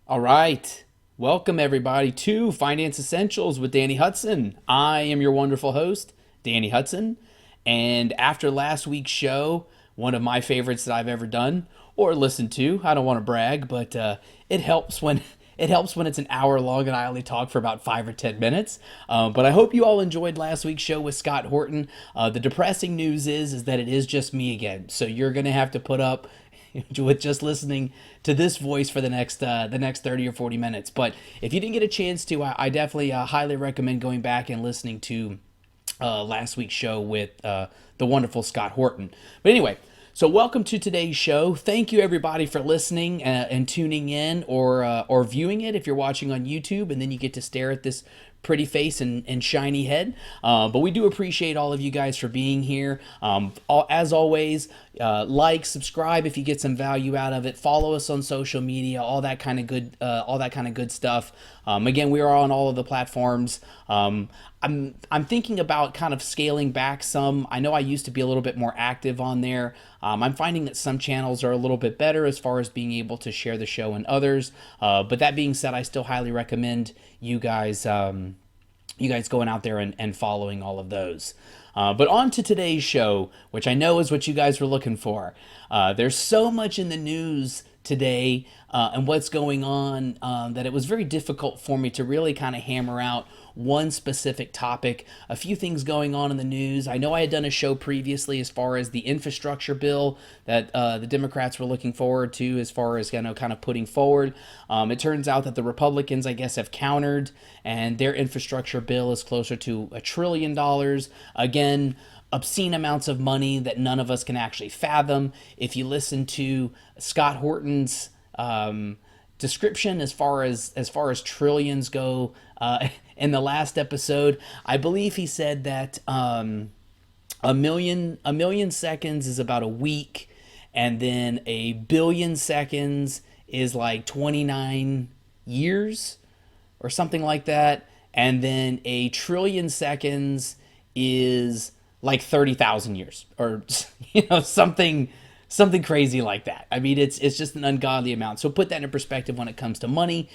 All right. Welcome, everybody, to Finance Essentials with Danny Hudson. I am your wonderful host, Danny Hudson. And after last week's show, one of my favorites that I've ever done or listened to, I don't want to brag, but it helps when. It helps when it's an hour long and I only talk for about 5 or 10 minutes. But I hope you all enjoyed last week's show with Scott Horton. The depressing news is that it is just me again. So you're going to have to put up with just listening to this voice for the next 30 or 40 minutes. But if you didn't get a chance to, I definitely highly recommend going back and listening to last week's show with the wonderful Scott Horton. But anyway, so welcome to today's show. Thank you everybody for listening and tuning in or viewing it if you're watching on YouTube, and then you get to stare at this pretty face and shiny head. But we do appreciate all of you guys for being here. As always, like, subscribe if you get some value out of it. Follow us on social media, all that kind of good stuff. Again, we are on all of the platforms. I'm thinking about kind of scaling back some. I know I used to be a little bit more active on there. I'm finding that some channels are a little bit better as far as being able to share the show and others. But that being said, I still highly recommend you guys going out there and following all of those. But on to today's show, which I know is what you guys were looking for. There's so much in the news today and what's going on that it was very difficult for me to really kind of hammer out one specific topic. A few things going on in the news. I know I had done a show previously as far as the infrastructure bill that the Democrats were looking forward to as far as kind of putting forward. It turns out that the Republicans, I guess, have countered, and their infrastructure bill is closer to $1 trillion. Again, obscene amounts of money that none of us can actually fathom. If you listen to Scott Horton's description as far as trillions go in the last episode, I believe he said that a million seconds is about a week, and then a billion seconds is like 29 years or something like that, and then a trillion seconds is like 30,000 years, or something crazy like that. I mean, it's just an ungodly amount. So put that in perspective when it comes to money.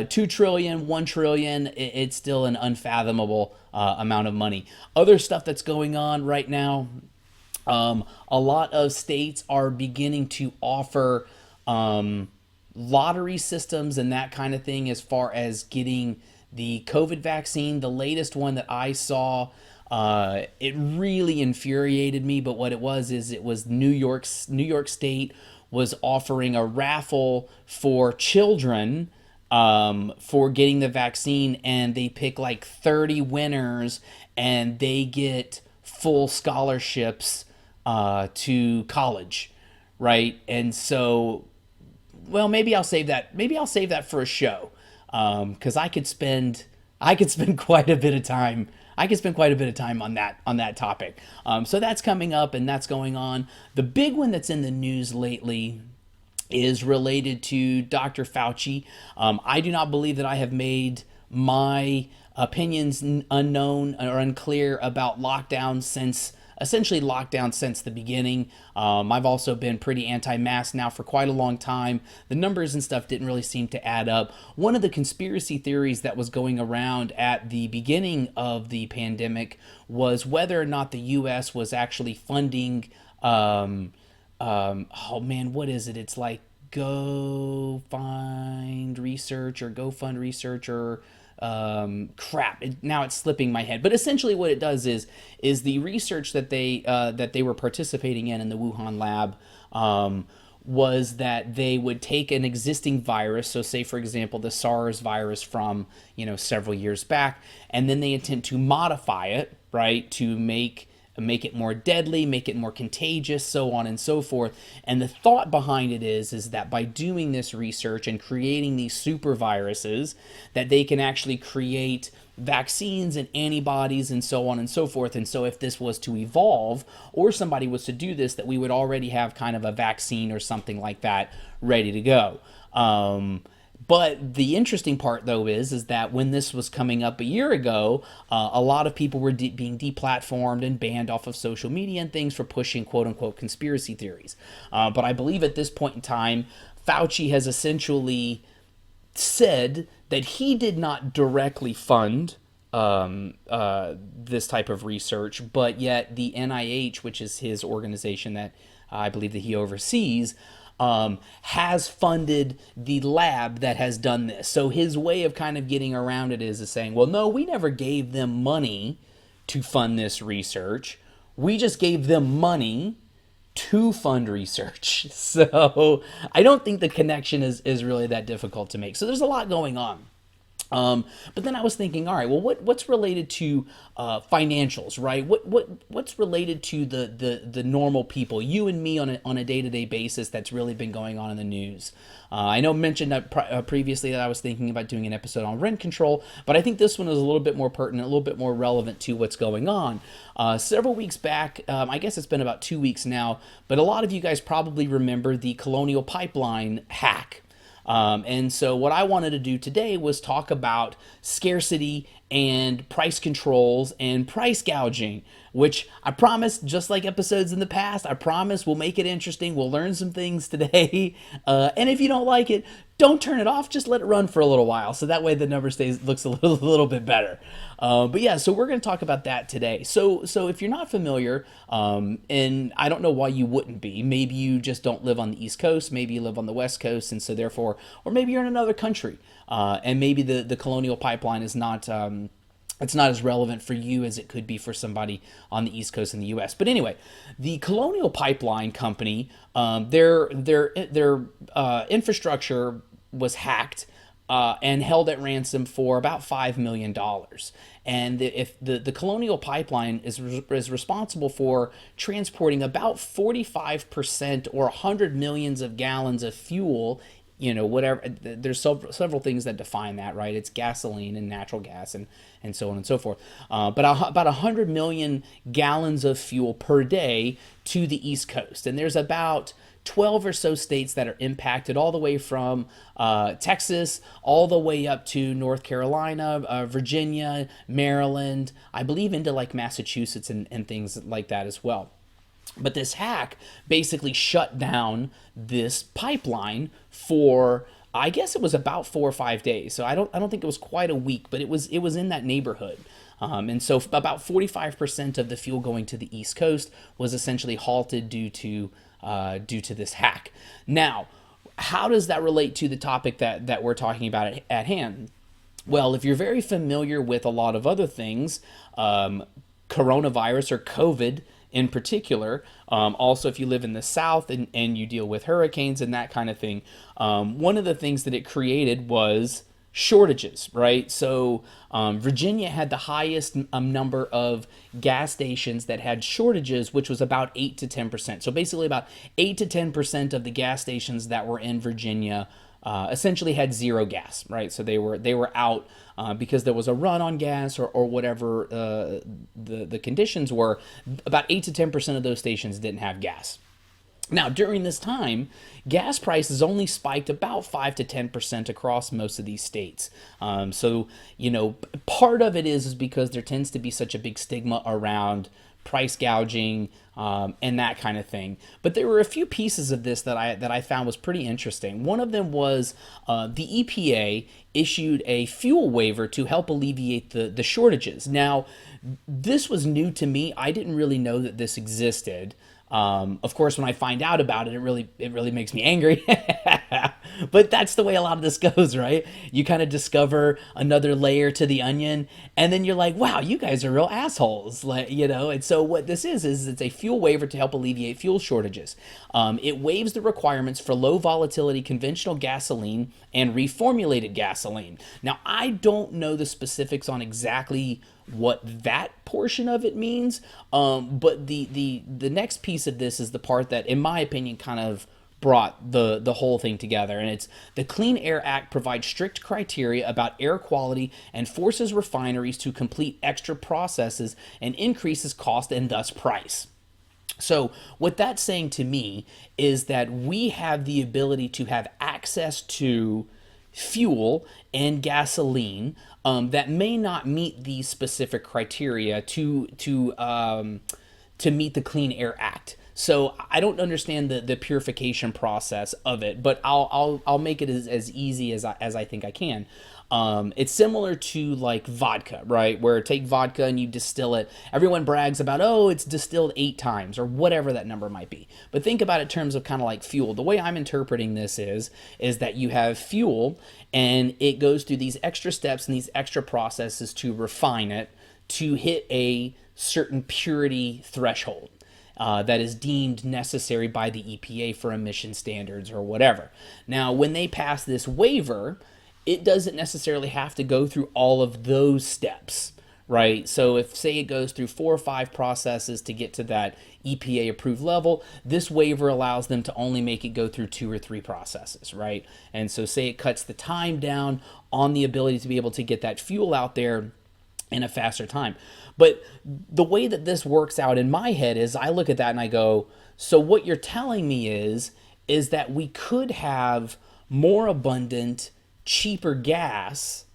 2 trillion, 1 trillion, it's still an unfathomable amount of money. Other stuff that's going on right now, a lot of states are beginning to offer lottery systems and that kind of thing as far as getting the COVID vaccine. The latest one that I saw, it really infuriated me, but what it was is it was New York State was offering a raffle for children for getting the vaccine, and they pick like 30 winners, and they get full scholarships to college, right? And so, well, maybe I'll save that. Maybe I'll save that for a show, because I could spend quite a bit of time. I could spend quite a bit of time on that topic. So that's coming up and that's going on. The big one that's in the news lately is related to Dr. Fauci. I do not believe that I have made my opinions unknown or unclear about lockdown since the beginning. I've also been pretty anti-mask now for quite a long time. The numbers and stuff didn't really seem to add up. One of the conspiracy theories that was going around at the beginning of the pandemic was whether or not the U.S. was actually funding, oh man, what is it? It's like Go Find Research or Go Fund Research or crap. Now it's slipping my head. But essentially, what it does is the research that they were participating in the Wuhan lab was that they would take an existing virus, so say for example the SARS virus from several years back, and then they attempt to modify it, right, to make it more deadly, make it more contagious, so on and so forth. And the thought behind it is that by doing this research and creating these super viruses, that they can actually create vaccines and antibodies and so on and so forth. And so if this was to evolve, or somebody was to do this, that we would already have kind of a vaccine or something like that ready to go. But the interesting part, though, is that when this was coming up a year ago, a lot of people were being deplatformed and banned off of social media and things for pushing quote-unquote conspiracy theories. But I believe at this point in time, Fauci has essentially said that he did not directly fund this type of research, but yet the NIH, which is his organization that I believe that he oversees, has funded the lab that has done this. So his way of kind of getting around it is saying, well, no, we never gave them money to fund this research. We just gave them money to fund research. So I don't think the connection is really that difficult to make. So there's a lot going on. But then I was thinking, all right, well, what's related to financials, right? What's related to the normal people, you and me on a day-to-day basis that's really been going on in the news? I know I mentioned that previously that I was thinking about doing an episode on rent control, but I think this one is a little bit more pertinent, a little bit more relevant to what's going on. Several weeks back, I guess it's been about 2 weeks now, but a lot of you guys probably remember the Colonial Pipeline hack. And so what I wanted to do today was talk about scarcity and price controls and price gouging, which I promise, just like episodes in the past, I promise we'll make it interesting. We'll learn some things today. And if you don't like it, don't turn it off. Just let it run for a little while. So that way the number looks a little bit better. But yeah, so we're going to talk about that today. So if you're not familiar, and I don't know why you wouldn't be, maybe you just don't live on the East Coast, maybe you live on the West Coast, and so therefore, or maybe you're in another country, and maybe the Colonial Pipeline is not, it's not as relevant for you as it could be for somebody on the East Coast in the U.S. But anyway, the Colonial Pipeline Company, their infrastructure was hacked and held at ransom for about $5 million. And if the Colonial Pipeline is responsible for transporting about 45% or 100 millions of gallons of fuel, whatever, there's several things that define that, right? It's gasoline and natural gas and so on and so forth. But about 100 million gallons of fuel per day to the East Coast. And there's about 12 or so states that are impacted, all the way from Texas all the way up to North Carolina, Virginia, Maryland, I believe into like Massachusetts and things like that as well. But this hack basically shut down this pipeline for, I guess it was about 4 or 5 days. So I don't think it was quite a week, but it was in that neighborhood. And so about 45% of the fuel going to the East Coast was essentially halted due to this hack. Now, how does that relate to the topic that we're talking about at hand? Well, if you're very familiar with a lot of other things, coronavirus or COVID in particular, also if you live in the South and you deal with hurricanes and that kind of thing, one of the things that it created was shortages, right? So Virginia had the highest number of gas stations that had shortages, which was about 8 to 10%. So basically about 8 to 10% of the gas stations that were in Virginia essentially had zero gas, right? So they were out because there was a run on gas or whatever the conditions were. About 8 to 10% of those stations didn't have gas. Now, during this time, gas prices only spiked about 5 to 10% across most of these states. So, part of it is because there tends to be such a big stigma around price gouging and that kind of thing. But there were a few pieces of this that I found was pretty interesting. One of them was the EPA issued a fuel waiver to help alleviate the shortages. Now, this was new to me. I didn't really know that this existed. Of course, when I find out about it, it really makes me angry. But that's the way a lot of this goes, right? You kind of discover another layer to the onion, and then you're like, wow, you guys are real assholes. And so what this is it's a fuel waiver to help alleviate fuel shortages. It waives the requirements for low volatility conventional gasoline and reformulated gasoline. Now, I don't know the specifics on exactly what that portion of it means, but the next piece of this is the part that, in my opinion, kind of brought the whole thing together. And it's the Clean Air Act provides strict criteria about air quality and forces refineries to complete extra processes and increases cost and thus price. So what that's saying to me is that we have the ability to have access to fuel and gasoline that may not meet these specific criteria to meet the Clean Air Act. So I don't understand the purification process of it, but I'll make it as easy as I think I can. It's similar to like vodka, right? Where take vodka and you distill it. Everyone brags about, oh, it's distilled 8 times or whatever that number might be. But think about it in terms of kind of like fuel. The way I'm interpreting this is that you have fuel and it goes through these extra steps and these extra processes to refine it to hit a certain purity threshold. That is deemed necessary by the EPA for emission standards or whatever. Now, when they pass this waiver, it doesn't necessarily have to go through all of those steps, right? So if, say, it goes through 4 or 5 processes to get to that EPA approved level, this waiver allows them to only make it go through 2 or 3 processes, right? And so say it cuts the time down on the ability to be able to get that fuel out there in a faster time. But the way that this works out in my head is I look at that and I go, so what you're telling me is that we could have more abundant, cheaper gas,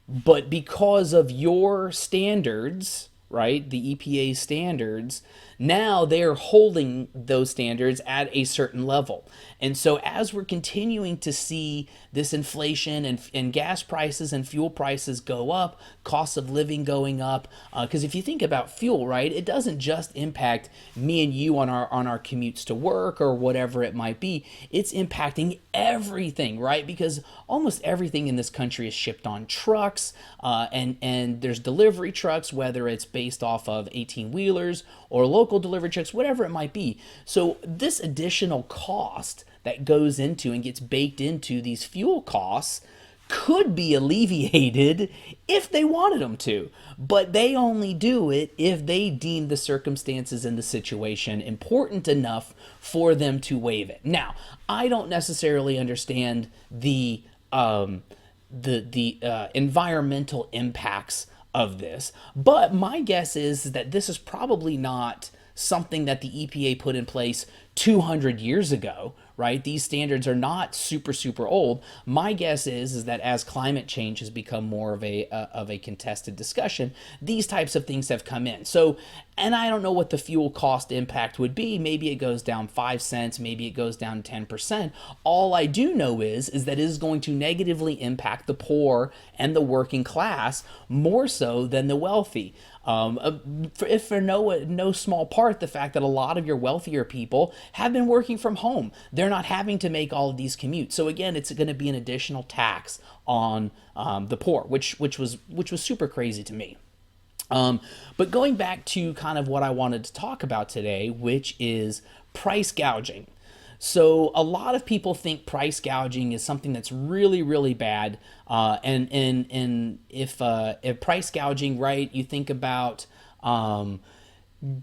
but because of your standards, right, the EPA standards, now they're holding those standards at a certain level. And so as we're continuing to see this inflation and gas prices and fuel prices go up, cost of living going up, because if you think about fuel, right, it doesn't just impact me and you on our commutes to work or whatever it might be. It's impacting everything, right? Because almost everything in this country is shipped on trucks, and there's delivery trucks, whether it's based off of 18-wheelers or local delivery trucks, whatever it might be. So this additional cost that goes into and gets baked into these fuel costs could be alleviated if they wanted them to, but they only do it if they deem the circumstances in the situation important enough for them to waive it. Now, I don't necessarily understand the environmental impacts of this, but my guess is that this is probably not something that the EPA put in place 200 years ago, right? These standards are not super old. My guess is that as climate change has become more of a contested discussion, these types of things have come in. So, and I don't know what the fuel cost impact would be. Maybe it goes down 5 cents, maybe it goes down 10%. All I do know is that it is going to negatively impact the poor and the working class more so than the wealthy. If for no small part, the fact that a lot of your wealthier people have been working from home. They're not having to make all of these commutes. So again, it's going to be an additional tax on the poor, which was super crazy to me. But going back to kind of what I wanted to talk about today, which is price gouging. So a lot of people think price gouging is something that's really bad. And if price gouging, right, you think about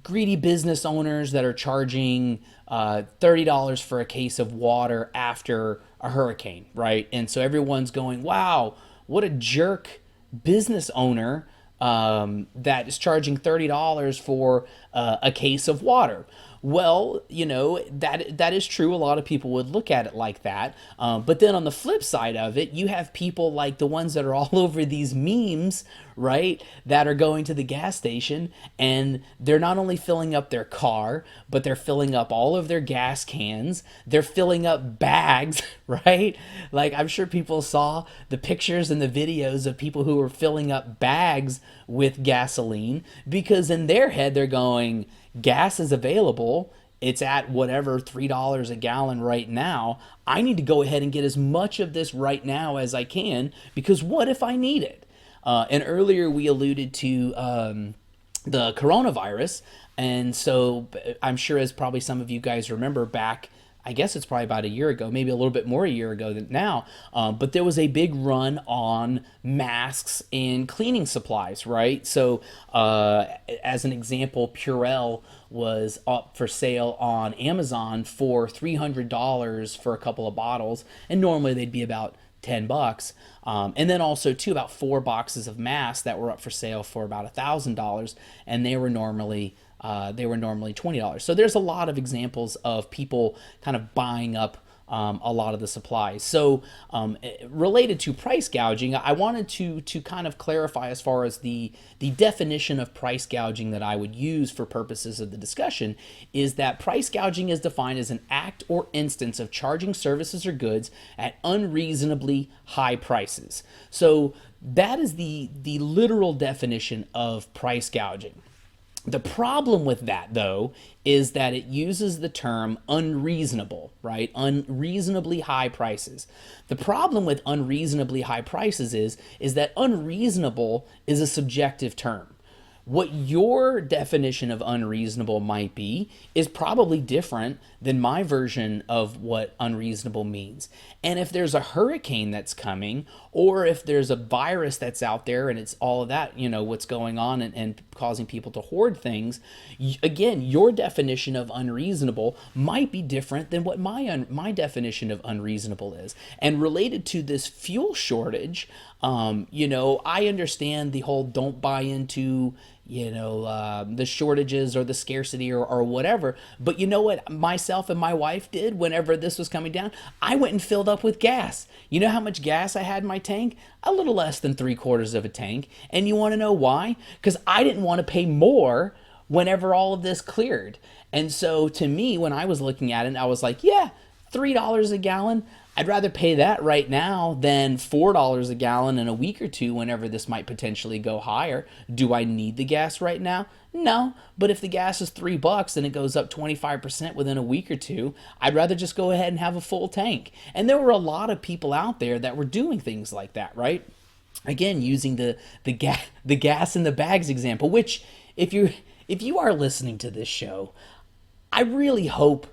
greedy business owners that are charging $30 for a case of water after a hurricane, right? And so everyone's going, wow, what a jerk business owner that is charging $30 for a case of water. Well, you know, that is true. A lot of people would look at it like that. But then on the flip side of it, you have people like the ones that are all over these memes, right, that are going to the gas station and they're not only filling up their car, but they're filling up all of their gas cans. They're filling up bags, right? Like I'm sure people saw the pictures and the videos of people who were filling up bags with gasoline because in their head they're going, gas is available. It's at whatever, $3 a gallon right now. I need to go ahead and get as much of this right now as I can because what if I need it? And earlier we alluded to the coronavirus. And so I'm sure as probably some of you guys remember back, I guess it's probably about a year ago, maybe a little bit more a year ago than now, but there was a big run on masks and cleaning supplies, right? So as an example, Purell was up for sale on Amazon for $300 for a couple of bottles, and normally they'd be about $10. And then also too, about 4 boxes of masks that were up for sale for about $1,000, and they were normally $20. So there's a lot of examples of people kind of buying up a lot of the supplies. So related to price gouging, I wanted to kind of clarify as far as the definition of price gouging that I would use for purposes of the discussion is that price gouging is defined as an act or instance of charging services or goods at unreasonably high prices. So that is the literal definition of price gouging. The problem with that, though, is that it uses the term unreasonable, right? Unreasonably high prices. The problem with unreasonably high prices is that unreasonable is a subjective term. What your definition of unreasonable might be is probably different than my version of what unreasonable means. And if there's a hurricane that's coming, or if there's a virus that's out there and it's all of that, what's going on and causing people to hoard things, again, your definition of unreasonable might be different than what my definition of unreasonable is. And related to this fuel shortage, I understand the whole don't buy into the shortages or the scarcity or whatever. But you know what myself and my wife did whenever this was coming down? I went and filled up with gas. You know how much gas I had in my tank? A little less than 3/4 of a tank. And you want to know why? Because I didn't want to pay more whenever all of this cleared. And so to me, when I was looking at it, I was like, yeah, $3 a gallon. I'd rather pay that right now than $4 a gallon in a week or two whenever this might potentially go higher. Do I need the gas right now? No, but if the gas is $3 and it goes up 25% within a week or two, I'd rather just go ahead and have a full tank. And there were a lot of people out there that were doing things like that, right? Again, using the gas in the bags example, which if you are listening to this show, I really hope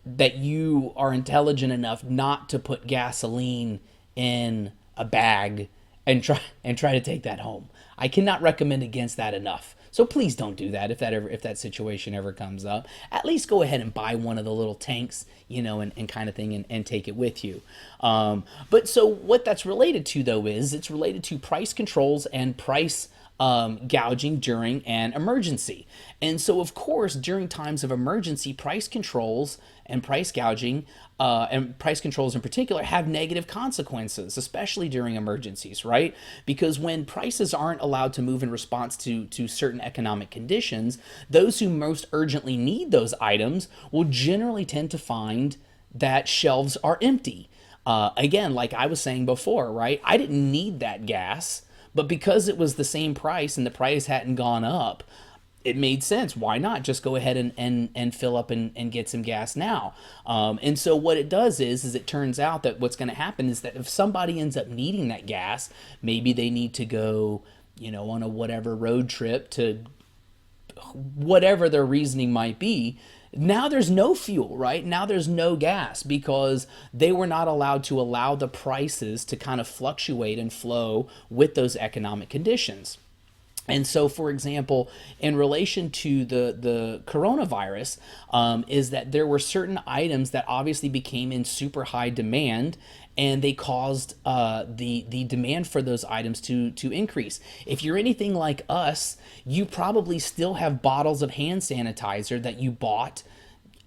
that you are intelligent enough not to put gasoline in a bag and try to take that home. I cannot recommend against that enough. So please don't do that if that situation ever comes up. At least go ahead and buy one of the little tanks, and kind of thing and take it with you. But so what that's related to, though, is it's related to price controls and price gouging during an emergency. And so, of course, during times of emergency, price controls and price gouging and price controls in particular have negative consequences, especially during emergencies, right? Because when prices aren't allowed to move in response to certain economic conditions, those who most urgently need those items will generally tend to find that shelves are empty. Again, like I was saying before, right? I didn't need that gas, but because it was the same price and the price hadn't gone up, it made sense. Why not just go ahead and fill up and get some gas now? And so what it does is it turns out that what's going to happen is that if somebody ends up needing that gas, maybe they need to go, on a whatever road trip to whatever their reasoning might be. Now there's no fuel, right? Now there's no gas because they were not allowed to allow the prices to kind of fluctuate and flow with those economic conditions. And so, for example, in relation to the coronavirus, is that there were certain items that obviously became in super high demand, and they caused the demand for those items to increase. If you're anything like us, you probably still have bottles of hand sanitizer that you bought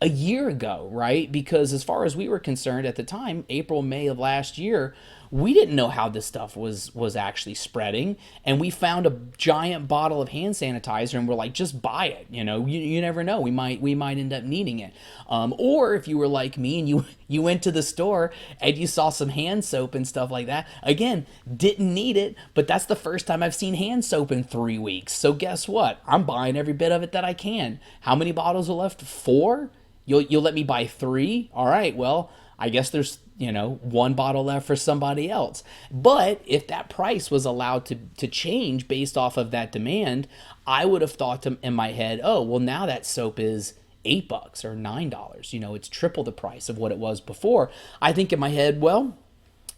a year ago, right? Because as far as we were concerned at the time, April, May of last year, we didn't know how this stuff was actually spreading, and we found a giant bottle of hand sanitizer and we're like, just buy it. You never know, we might end up needing it. Or if you were like me and you went to the store and you saw some hand soap and stuff like that, again, didn't need it, but that's the first time I've seen hand soap in 3 weeks. So guess what? I'm buying every bit of it that I can. How many bottles are left? 4? You'll let me buy 3? All right, well, I guess there's 1 bottle left for somebody else. But if that price was allowed to change based off of that demand, I would have thought in my head, oh, well, now that soap is $8 or $9. It's triple the price of what it was before. I think in my head, well,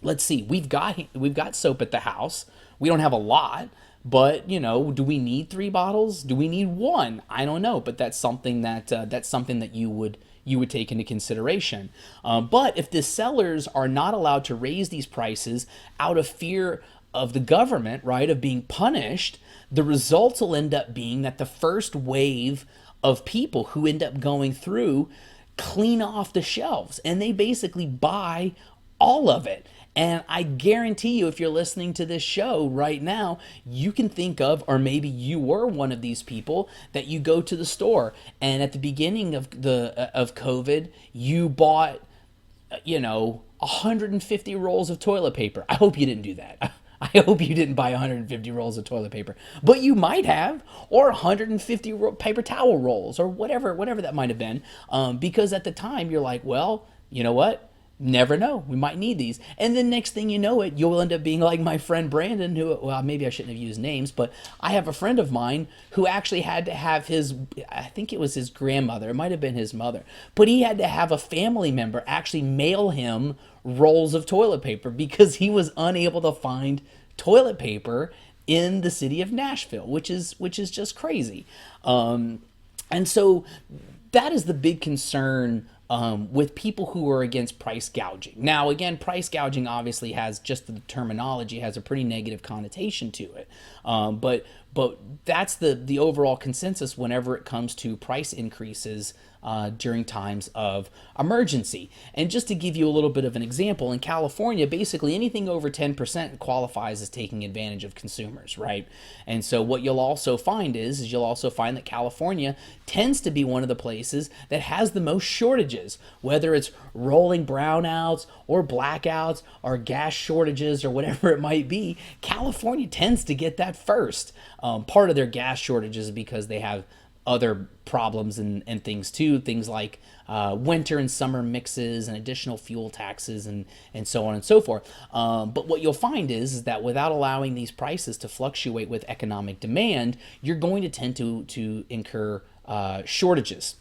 let's see, we've got soap at the house. We don't have a lot, but do we need 3 bottles? Do we need 1? I don't know, but that's something that you would take into consideration. But if the sellers are not allowed to raise these prices out of fear of the government, right, of being punished, the results will end up being that the first wave of people who end up going through clean off the shelves, and they basically buy all of it. And I guarantee you, if you're listening to this show right now, you can think of, or maybe you were one of these people that you go to the store, and at the beginning of COVID, you bought, 150 rolls of toilet paper. I hope you didn't do that. I hope you didn't buy 150 rolls of toilet paper, but you might have, or 150 paper towel rolls, or whatever that might have been, because at the time you're like, well, you know what? Never know. We might need these. And then next thing you know it, you'll end up being like my friend Brandon, who, well, maybe I shouldn't have used names, but I have a friend of mine who actually had to have I think it was his grandmother, it might have been his mother, but he had to have a family member actually mail him rolls of toilet paper because he was unable to find toilet paper in the city of Nashville, which is just crazy. And so that is the big concern with people who are against price gouging. Now, again, price gouging obviously has, just the terminology has a pretty negative connotation to it. But that's the overall consensus whenever it comes to price increases during times of emergency. And just to give you a little bit of an example, in California, basically anything over 10% qualifies as taking advantage of consumers, right? And so what you'll also find is you'll also find that California tends to be one of the places that has the most shortages, whether it's rolling brownouts or blackouts or gas shortages or whatever it might be. California tends to get that first. Part of their gas shortages is because they have other problems and things too, things like winter and summer mixes and additional fuel taxes and so on and so forth. But what you'll find is that without allowing these prices to fluctuate with economic demand, you're going to tend to incur shortages.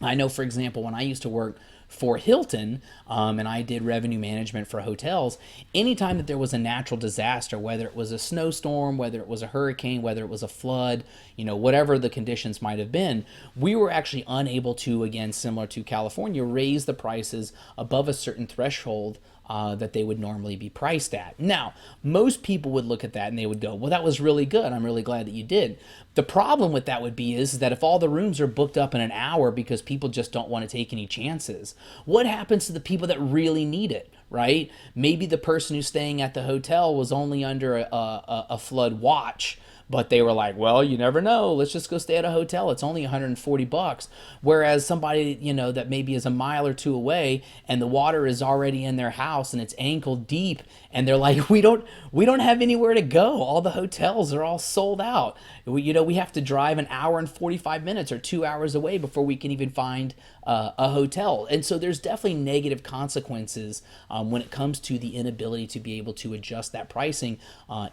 I know, for example, when I used to work for Hilton, and I did revenue management for hotels, anytime that there was a natural disaster, whether it was a snowstorm, whether it was a hurricane, whether it was a flood, whatever the conditions might have been, we were actually unable to, again, similar to California, raise the prices above a certain threshold that they would normally be priced at. Now, most people would look at that and they would go, well, that was really good. I'm really glad that you did. The problem with that would be is that if all the rooms are booked up in an hour because people just don't want to take any chances, what happens to the people that really need it, right? Maybe the person who's staying at the hotel was only under a flood watch, but they were like, well, you never know. Let's just go stay at a hotel. It's only $140. Whereas somebody, that maybe is a mile or two away and the water is already in their house and it's ankle deep, and they're like, we don't have anywhere to go. All the hotels are all sold out. We have to drive an hour and 45 minutes or 2 hours away before we can even find a hotel. And so there's definitely negative consequences when it comes to the inability to be able to adjust that pricing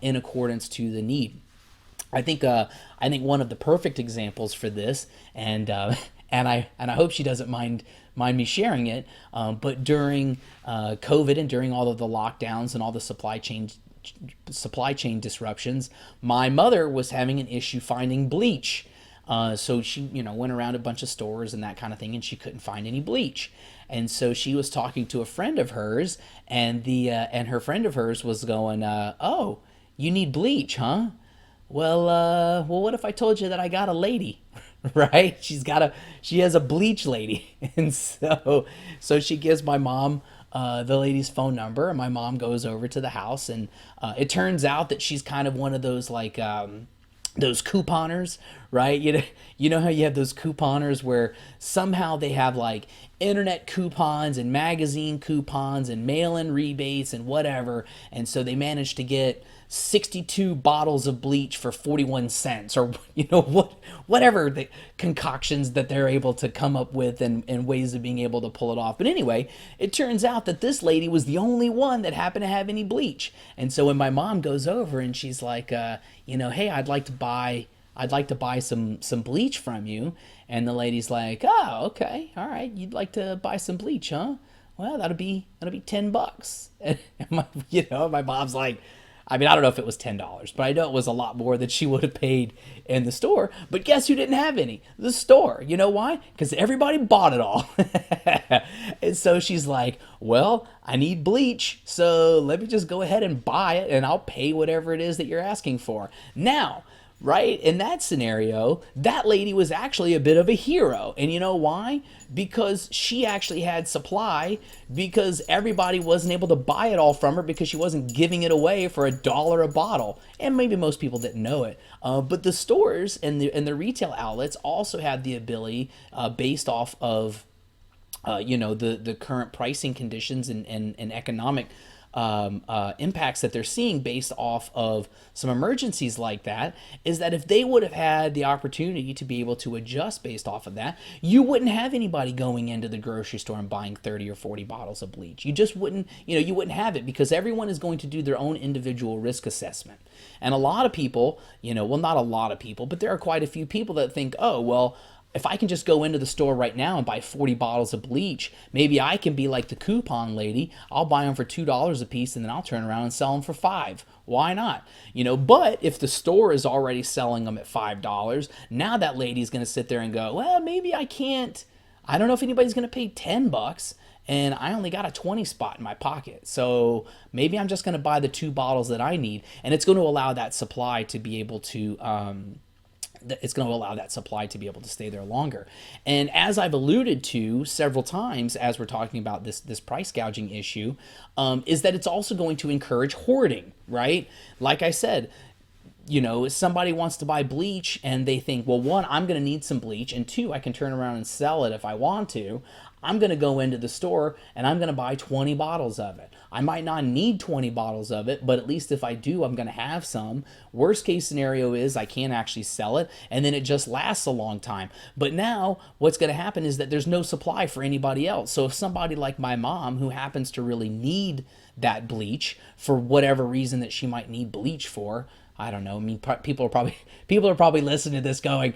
in accordance to the need. I think one of the perfect examples for this, and I hope she doesn't mind me sharing it, but during COVID and during all of the lockdowns and all the supply chain disruptions, my mother was having an issue finding bleach. So she went around a bunch of stores and that kind of thing, and she couldn't find any bleach. And so she was talking to a friend of hers, and her friend of hers was going, "Oh, you need bleach, huh? Well, what if I told you that I got a lady?" Right? She has a bleach lady. And so she gives my mom the lady's phone number, and my mom goes over to the house, and it turns out that she's kind of one of those like those couponers, right? You know how you have those couponers where somehow they have like internet coupons and magazine coupons and mail-in rebates and whatever, and so they managed to get 62 bottles of bleach for 41 cents, or whatever the concoctions that they're able to come up with and ways of being able to pull it off. But anyway, it turns out that this lady was the only one that happened to have any bleach. And so when my mom goes over and she's like, hey, I'd like to buy some bleach from you, and the lady's like, oh, okay, all right, you'd like to buy some bleach, huh? Well, that'll be $10. And my mom's like, I mean, I don't know if it was $10, but I know it was a lot more than she would have paid in the store. But guess who didn't have any? The store. You know why? Because everybody bought it all. And so she's like, well, I need bleach, so let me just go ahead and buy it, and I'll pay whatever it is that you're asking for. Now, right? In that scenario, that lady was actually a bit of a hero. And you know why? Because she actually had supply, because everybody wasn't able to buy it all from her because she wasn't giving it away for $1 a bottle. And maybe most people didn't know it. But the stores and the retail outlets also had the ability, based off of the current pricing conditions and economic impacts that they're seeing based off of some emergencies like that, is that if they would have had the opportunity to be able to adjust based off of that, you wouldn't have anybody going into the grocery store and buying 30 or 40 bottles of bleach. You just wouldn't, you wouldn't have it, because everyone is going to do their own individual risk assessment. And a lot of people, well, not a lot of people, but there are quite a few people that think, oh, well, if I can just go into the store right now and buy 40 bottles of bleach, maybe I can be like the coupon lady. I'll buy them for $2 a piece and then I'll turn around and sell them for $5. Why not? But if the store is already selling them at $5, now that lady's going to sit there and go, well, maybe I can't. I don't know if anybody's going to pay $10, and I only got a 20 spot in my pocket. So maybe I'm just going to buy the 2 bottles that I need, and it's going to allow that supply to be able to stay there longer. And as I've alluded to several times as we're talking about this price gouging issue, is that it's also going to encourage hoarding, right? Like I said, if somebody wants to buy bleach and they think, well, one, I'm going to need some bleach, and two, I can turn around and sell it if I want to. I'm going to go into the store and I'm going to buy 20 bottles of it. I might not need 20 bottles of it, but at least if I do, I'm going to have some. Worst case scenario is I can't actually sell it, and then it just lasts a long time. But now what's going to happen is that there's no supply for anybody else. So if somebody like my mom, who happens to really need that bleach for whatever reason that she might need bleach for, I don't know. I mean, people are probably listening to this going,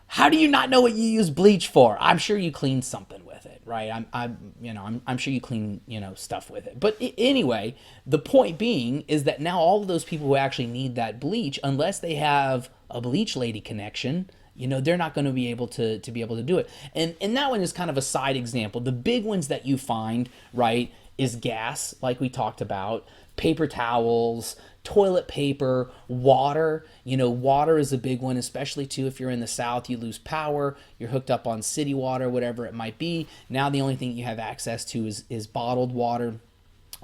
how do you not know what you use bleach for? I'm sure you clean something with it, right? I'm sure you clean, stuff with it. But anyway, the point being is that now all of those people who actually need that bleach, unless they have a bleach lady connection, they're not going to be able to do it. And that one is kind of a side example. The big ones that you find, right, is gas, like we talked about, paper towels, toilet paper, water. Water is a big one, especially too if you're in the South, you lose power, you're hooked up on city water, whatever it might be. Now the only thing you have access to is bottled water.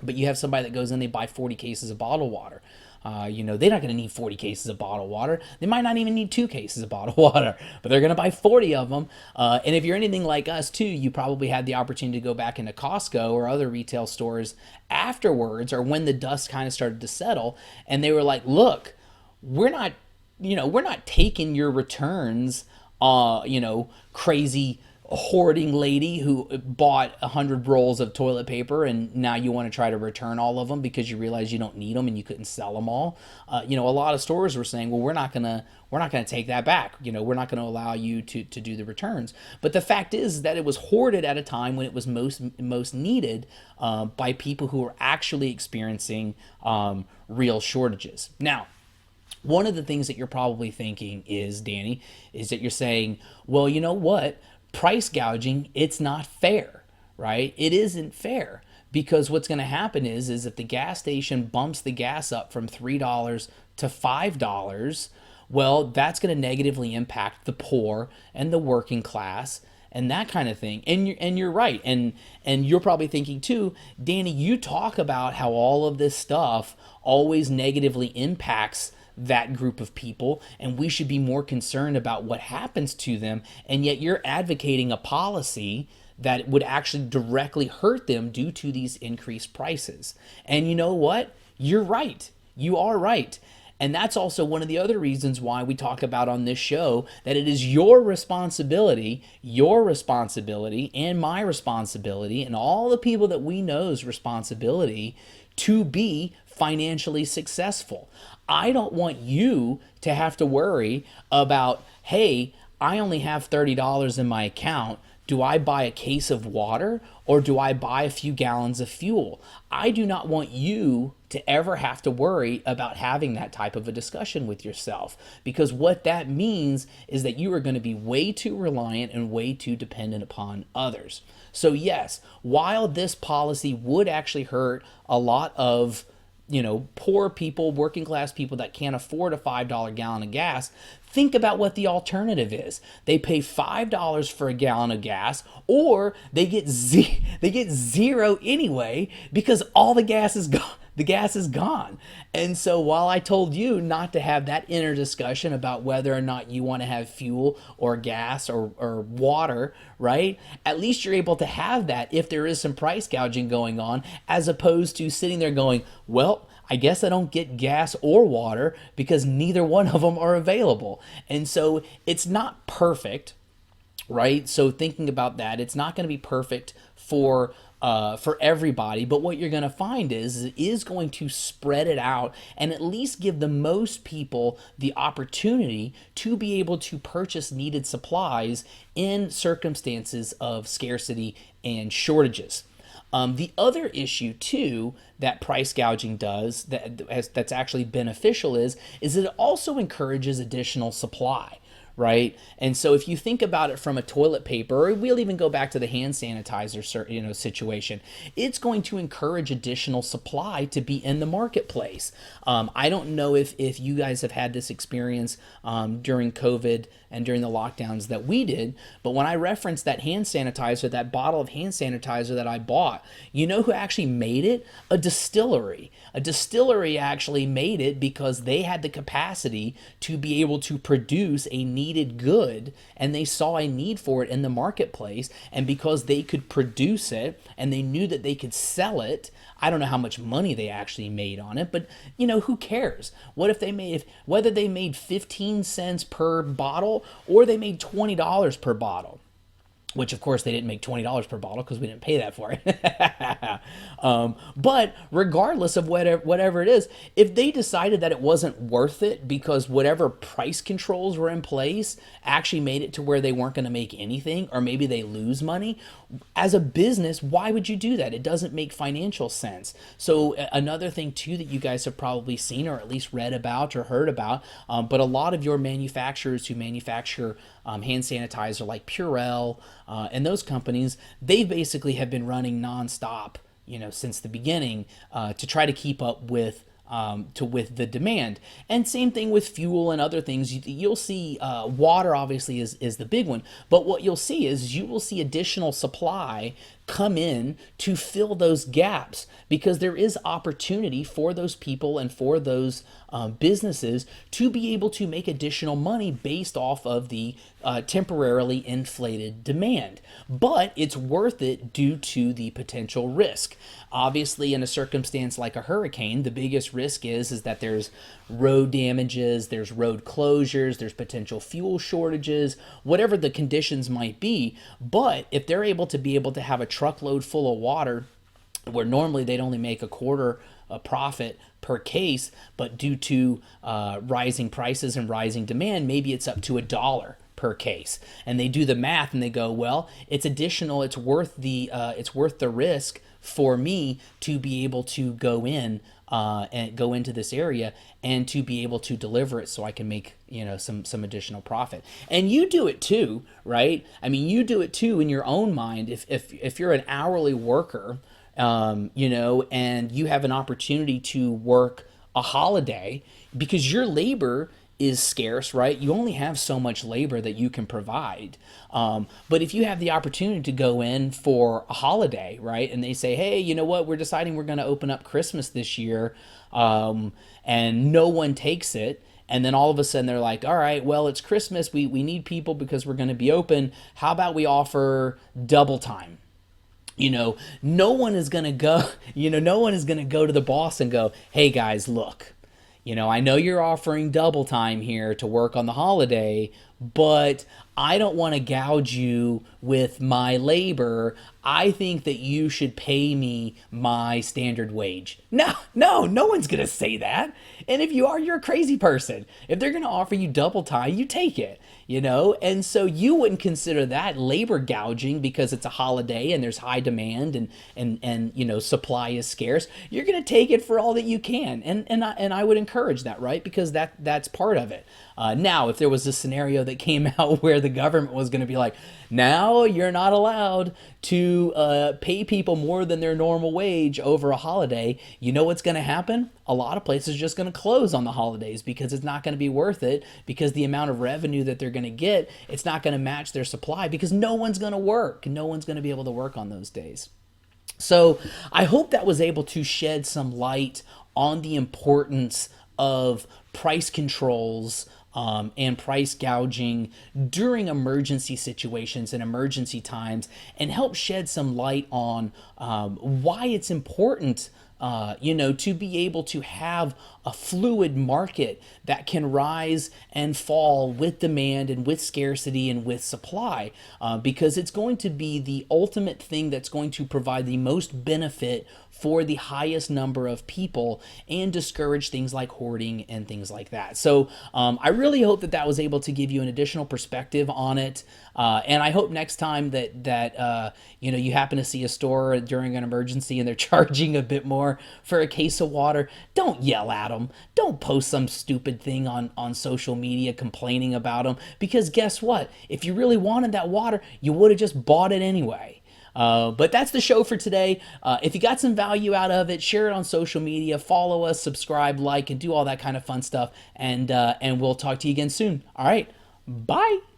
But you have somebody that goes in, they buy 40 cases of bottled water. They're not going to need 40 cases of bottled water. They might not even need 2 cases of bottled water, but they're going to buy 40 of them. And if you're anything like us too, you probably had the opportunity to go back into Costco or other retail stores afterwards, or when the dust kind of started to settle, and they were like, look, we're not taking your returns, crazy hoarding lady who bought 100 rolls of toilet paper and now you want to try to return all of them because you realize you don't need them and you couldn't sell them all. A lot of stores were saying, well, we're not gonna take that back. We're not gonna allow you to do the returns. But the fact is that it was hoarded at a time when it was most needed by people who were actually experiencing real shortages. Now, one of the things that you're probably thinking is, Danny, is that you're saying, well, you know what? Price gouging, it's not fair, right? It isn't fair, because what's going to happen is if the gas station bumps the gas up from $3 to $5, well, that's going to negatively impact the poor and the working class and that kind of thing. And you're right. And you're probably thinking too, Danny, you talk about how all of this stuff always negatively impacts that group of people, and we should be more concerned about what happens to them, and yet you're advocating a policy that would actually directly hurt them due to these increased prices. And you know what? You're right. You are right. And that's also one of the other reasons why we talk about on this show that it is your responsibility, and my responsibility, and all the people that we know's responsibility to be financially successful. I don't want you to have to worry about, hey, I only have $30 in my account. Do I buy a case of water or do I buy a few gallons of fuel? I do not want you to ever have to worry about having that type of a discussion with yourself, because what that means is that you are going to be way too reliant and way too dependent upon others. So yes, while this policy would actually hurt a lot of poor people, working class people that can't afford a $5 gallon of gas, think about what the alternative is. They pay $5 for a gallon of gas, or they get zero anyway because all the gas is gone. The gas is gone. And so while I told you not to have that inner discussion about whether or not you want to have fuel or gas or water, right? At least you're able to have that if there is some price gouging going on, as opposed to sitting there going, well, I guess I don't get gas or water because neither one of them are available. And so it's not perfect, right? So thinking about that, it's not going to be perfect for everybody, but what you're going to find is it is going to spread it out and at least give the most people the opportunity to be able to purchase needed supplies in circumstances of scarcity and shortages. The other issue too that price gouging does that's actually beneficial is it also encourages additional supply, right? And so if you think about it from a toilet paper, or we'll even go back to the hand sanitizer, situation, it's going to encourage additional supply to be in the marketplace. I don't know if you guys have had this experience during COVID and during the lockdowns that we did, but when I referenced that hand sanitizer, that bottle of hand sanitizer that I bought, you know who actually made it? A distillery. A distillery actually made it because they had the capacity to be able to produce a needed good, and they saw a need for it in the marketplace, and because they could produce it and they knew that they could sell it, I don't know how much money they actually made on it, but who cares? What if whether they made 15 cents per bottle or they made $20 per bottle? Which, of course, they didn't make $20 per bottle because we didn't pay that for it. But regardless of whatever it is, if they decided that it wasn't worth it because whatever price controls were in place actually made it to where they weren't going to make anything, or maybe they lose money, as a business, why would you do that? It doesn't make financial sense. So another thing, too, that you guys have probably seen or at least read about or heard about, but a lot of your manufacturers who manufacture hand sanitizer like Purell and those companies, they basically have been running nonstop, since the beginning to try to keep up with the demand. And same thing with fuel and other things. You'll see water obviously is the big one, but what you'll see is you will see additional supply come in to fill those gaps, because there is opportunity for those people and for those businesses to be able to make additional money based off of the temporarily inflated demand. But it's worth it due to the potential risk. Obviously, in a circumstance like a hurricane, the biggest risk is that there's road damages, there's road closures, there's potential fuel shortages, whatever the conditions might be. But if they're able to have a truckload full of water, where normally they'd only make a quarter a profit per case, but due to rising prices and rising demand, maybe it's up to $1 per case. And they do the math and they go, well, it's additional, it's worth the risk for me to be able to go in and go into this area and to be able to deliver it so I can make some additional profit. And you do it too, right? I mean, you do it too in your own mind. If you're an hourly worker, and you have an opportunity to work a holiday because your labor is scarce, right? You only have so much labor that you can provide. But if you have the opportunity to go in for a holiday, right? And they say, hey, you know what? We're deciding we're going to open up Christmas this year. And no one takes it. And then all of a sudden they're like, all right, well, it's Christmas. We need people because we're going to be open. How about we offer double time? No one is going to go, no one is going to go to the boss and go, hey guys, look, I know you're offering double time here to work on the holiday, but I don't want to gouge you with my labor. I think that you should pay me my standard wage. No one's going to say that. And if you are, you're a crazy person. If they're going to offer you double time, you take it, And so you wouldn't consider that labor gouging because it's a holiday and there's high demand and supply is scarce. You're going to take it for all that you can. And I would encourage that, right? Because that's part of it. Now, if there was a scenario that that came out where the government was going to be like, now you're not allowed to pay people more than their normal wage over a holiday. You know what's going to happen? A lot of places are just going to close on the holidays because it's not going to be worth it, because the amount of revenue that they're going to get, it's not going to match their supply, because no one's going to work. No one's going to be able to work on those days. So I hope that was able to shed some light on the importance of price controls and price gouging during emergency situations and emergency times, and help shed some light on why it's important, to be able to have a fluid market that can rise and fall with demand and with scarcity and with supply, because it's going to be the ultimate thing that's going to provide the most benefit for the highest number of people and discourage things like hoarding and things like that. So I really hope that was able to give you an additional perspective on it. And I hope next time that you happen to see a store during an emergency and they're charging a bit more for a case of water, don't yell at them. Don't post some stupid thing on social media complaining about them, because guess what? If you really wanted that water, you would have just bought it anyway. But that's the show for today. If you got some value out of it, share it on social media, follow us, subscribe, like, and do all that kind of fun stuff. And we'll talk to you again soon. All right. Bye.